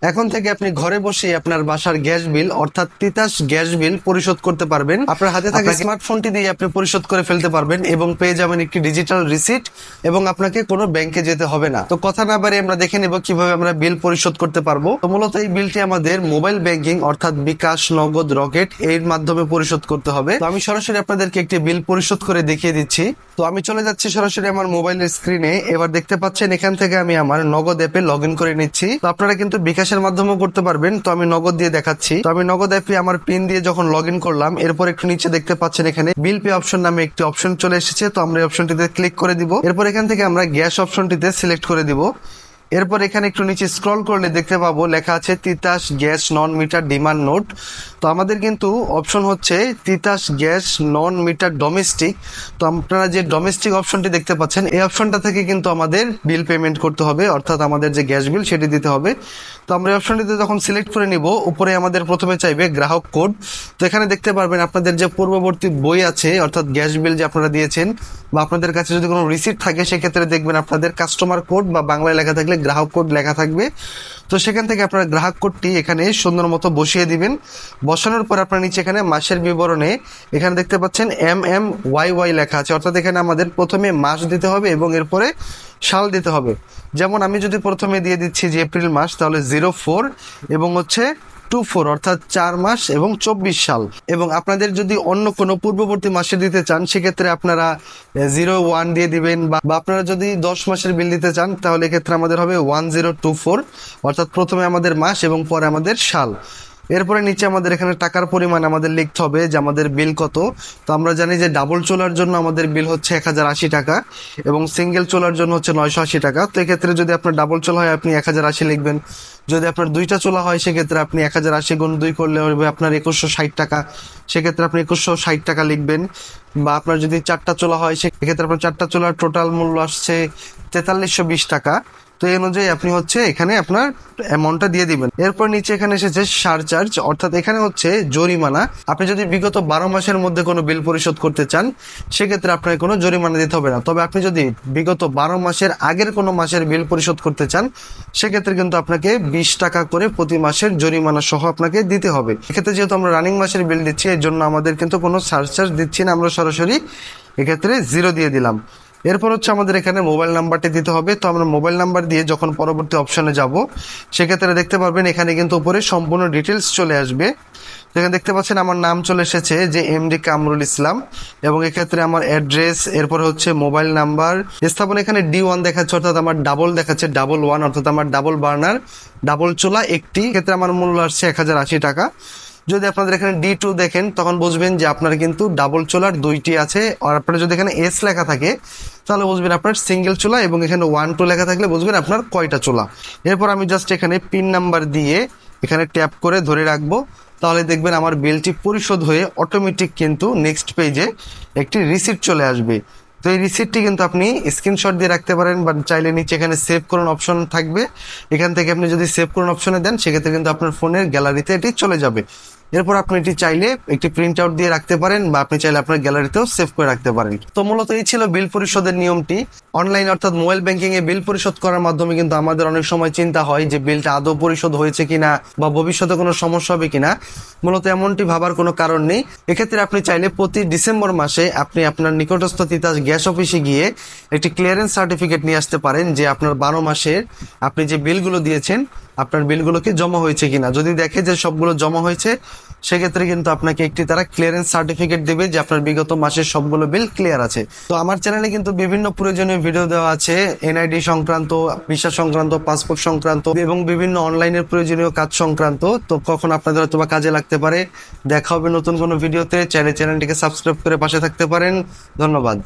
এখন থেকে আপনি ঘরে বসে আপনার বাসার গ্যাস বিল অর্থাৎ তিতাস গ্যাস বিল পরিশোধ করতে পারবেন। আপনার হাতে থাকা স্মার্টফোনটি দিয়ে আপনি পরিশোধ করে ফেলতে পারবেন এবং পেয়ে যাবেন একটি ডিজিটাল রিসিট এবং আপনাকে কোনো ব্যাংকে যেতে হবে না। তো কথা না বাড়িয়ে আমরা দেখে নেব কিভাবে আমরা বিল পরিশোধ করতে পারবো। তো মূলত এই বিলটি আমাদের মোবাইল ব্যাংকিং অর্থাৎ বিকাশ, নগদ, রকেট এর মাধ্যমে পরিশোধ করতে হবে। তো আমি সরাসরি আপনাদেরকে একটি বিল পরিশোধ করে দেখিয়ে দিচ্ছি। তো আমি চলে যাচ্ছি সরাসরি আমার মোবাইলের স্ক্রিনে। এবার দেখতে পাচ্ছেন এখান থেকে আমি আমার নগদ অ্যাপে লগ ইন করে নিচ্ছি। তো আপনারা কিন্তু বিকাশের মাধ্যমেও করতে পারবেন। তো আমি নগদ দিয়ে দেখাচ্ছি। তো আমি নগদ অ্যাপে আমার পিন দিয়ে যখন লগ ইন করলাম, এরপর একটু নিচে দেখতে পাচ্ছেন এখানে বিল পে অপশন নামে একটি অপশন চলে এসেছে। তো আমরা এই অপশনটিতে ক্লিক করে দিব। এরপর এখান থেকে আমরা গ্যাস অপশনটিতে সিলেক্ট করে দিব। এরপর এখানে একটু নিচে স্ক্রল করলে দেখতে পাবো লেখা আছে তিতাস গ্যাস নন মিটার ডিমান্ড নোট। তো আমাদের কিন্তু অপশন হচ্ছে তিতাস গ্যাস নন মিটার ডোমেস্টিক। তো আপনারা যে ডোমেস্টিক অপশনটি দেখতে পাচ্ছেন এই অপশনটা থেকে কিন্তু আমাদের বিল পেমেন্ট করতে হবে, অর্থাৎ আমাদের যে গ্যাস বিল সেটি দিতে হবে। তো আমরা এই অপশনটিতে যখন সিলেক্ট করে নিব, উপরে আমাদের প্রথমে চাইবে গ্রাহক কোড। তো এখানে দেখতে পারবেন আপনাদের যে পূর্ববর্তী বই আছে অর্থাৎ গ্যাস বিল যে আপনারা দিয়েছেন বা আপনাদের কাছে যদি কোনো রিসিট থাকে সেক্ষেত্রে দেখবেন আপনাদের কাস্টমার কোড বা বাংলায় লেখা থাকলে গ্রাহক কোড লেখা থাকবে। তো সেখান থেকে আপনারা গ্রাহক কোডটি এখানে সুন্দর মতো বসিয়ে দিবেন। বসানোর পর আপনার নিচে এখানে মাসের বিবরণে এখানে দেখতে পাচ্ছেন MMYY লেখা আছে, অর্থাৎ এখানে আমাদের প্রথমে মাস দিতে হবে এবং এরপরে সাল দিতে হবে। যেমন আমি যদি প্রথমে দিয়ে দিচ্ছি যে এপ্রিল মাস, তাহলে 04 এবং হচ্ছে 24 অর্থাৎ 4 মাস এবং 24 সাল। এবং আপনাদের যদি অন্য কোনো পূর্ববর্তী মাসে দিতে চান সেক্ষেত্রে আপনারা 01 দিয়ে দিবেন, বা আপনারা যদি 10 মাসের বিল দিতে চান তাহলে এক্ষেত্রে আমাদের হবে 1024 অর্থাৎ প্রথমে আমাদের মাস এবং পরে আমাদের সাল। এরপরে নিচে আমাদের এখানে টাকার পরিমাণ আমাদের লিখতে হবে যে আমাদের বিল কত। তো আমরা জানি যে ডাবল চুলার জন্য আমাদের বিল হচ্ছে 1080 টাকা এবং সিঙ্গেল চুলার জন্য হচ্ছে 980 টাকা। তো এক্ষেত্রে যদি আপনার ডাবল চুলা হয় আপনি 1080 লিখবেন। যদি আপনার দুইটা চুলা হয় সেক্ষেত্রে আপনি 1080 গুণ 2 করলে হবে আপনার 2160 টাকা, সেক্ষেত্রে আপনি 2160 টাকা লিখবেন। বা আপনার যদি 4টা চুলা হয় সেক্ষেত্রে আপনার 4টা চুলার টোটাল মূল্য আসছে 4320 টাকা। তো এই অনুযায়ী আপনি হচ্ছে এখানে আপনার অ্যামাউন্টটা দিয়ে দিবেন। এরপর নিচে এখানে এসেছে সারচার্জ, অর্থাৎ এখানে হচ্ছে জরিমানা। আপনি যদি বিগত 12 মাসের মধ্যে কোনো বিল পরিশোধ করতে চান সেক্ষেত্রে আপনাকে কোনো জরিমানা দিতে হবে না। তবে আপনি যদি বিগত 12 মাসের আগের কোনো মাসের বিল পরিশোধ করতে চান সেক্ষেত্রে কিন্তু আপনাকে 20 টাকা করে প্রতি মাসের জরিমানা সহ আপনাকে দিতে হবে। এক্ষেত্রে যেহেতু আমরা রানিং মাসের বিল দিচ্ছি এর জন্য আমাদের কিন্তু কোনো সারচার্জ দিচ্ছি না, আমরা সরাসরি এক্ষেত্রে 0 দিয়ে দিলাম। এরপর হচ্ছে আমাদের এখানে মোবাইল নাম্বারটি দিতে হবে। তো আমরা মোবাইল নাম্বার দিয়ে যখন পরবর্তী অপশনে যাব সেক্ষেত্রে দেখতে পারবেন এখানে কিন্তু উপরে সম্পূর্ণ ডিটেলস চলে আসবে। এখানে দেখতে পাচ্ছেন আমার নাম চলে এসেছে যে MD কামরুল ইসলাম এবং এক্ষেত্রে আমার অ্যাড্রেস, এরপর হচ্ছে মোবাইল নাম্বার, স্থাপন এখানে D1 দেখাচ্ছে অর্থাৎ আমার ডাবল দেখাচ্ছে, 11 অর্থাৎ আমার ডাবল বার্নার, ডাবল চুলা একটি। এক্ষেত্রে আমার মূল্য আসছে 1080 টাকা। যদি আপনাদের এখানে D2 দেখেন তখন বুঝবেন যে আপনার কিন্তু ডাবল চুলার 2টি আছে। আর আপনার যদি এখানে S লেখা থাকে তাহলে বুঝবেন আপনার সিঙ্গেল চুলা, এবং এখানে 1 2 লেখা থাকলে বুঝবেন আপনার কয়টা চুলা। এরপর আমি জাস্ট এখানে পিন নাম্বার দিয়ে এখানে ট্যাপ করে ধরে রাখবো, তাহলে দেখবেন আমার বিলটি পরিশোধ হয়ে অটোমেটিক কিন্তু নেক্সট পেজে একটি রিসিপ্ট চলে আসবে। তো এই রিসিপ্টটি কিন্তু আপনি স্ক্রিনশট দিয়ে রাখতে পারেন বা চাইলে নিচে এখানে সেভ করুন অপশন থাকবে, এখান থেকে আপনি যদি সেভ করুন অপশনে দেন সেক্ষেত্রে কিন্তু আপনার ফোনের গ্যালারিতে এটি চলে যাবে। এরপর আপনি এটি চাইলে একটি প্রিন্ট আউট দিয়ে রাখতে পারেন বা আপনি চাইলে আপনার গ্যালারিতেও সেভ করে রাখতে পারেন। তো মূলত এই ছিল বিল পরিশোধের নিয়মটি। অনলাইন অর্থাৎ মোবাইল ব্যাংকিং এ বিল পরিশোধ করার মাধ্যমে কিন্তু আমাদের অনেক সময় চিন্তা হয় যে বিলটা আদৌ পরিশোধ হয়েছে কিনা বা ভবিষ্যতে কোনো সমস্যা হবে কিনা। মূলত এমনটি ভাবার কোনো কারণ নেই। এক্ষেত্রে আপনি চাইলে প্রতি ডিসেম্বর মাসে আপনি আপনার নিকটস্থ তিতাস গ্যাস অফিসে গিয়ে একটি ক্লিয়ারেন্স সার্টিফিকেট নিয়ে আসতে পারেন যে আপনার 12 মাসের আপনি যে বিলগুলো দিয়েছেন আপনার বিলগুলোকে জমা হয়েছে কিনা। যদি দেখে যে সবগুলো জমা হয়েছে সেক্ষেত্রে কিন্তু আপনাকে একটি তারা ক্লিয়ারেন্স সার্টিফিকেট দেবে যে আপনার বিগত মাসের সবগুলো বিল ক্লিয়ার আছে। তো আমার চ্যানেলে কিন্তু বিভিন্ন প্রয়োজনীয় ভিডিও দেওয়া আছে NID সংক্রান্ত, ভিসা সংক্রান্ত, পাসপোর্ট সংক্রান্ত এবং বিভিন্ন অনলাইনের প্রয়োজনীয় কাজ সংক্রান্ত। তো কখন আপনাদের হয়তো বা কাজে লাগতে পারে। দেখা হবে নতুন কোনো ভিডিওতে। চ্যানেলটিকে সাবস্ক্রাইব করে পাশে থাকতে পারেন। ধন্যবাদ।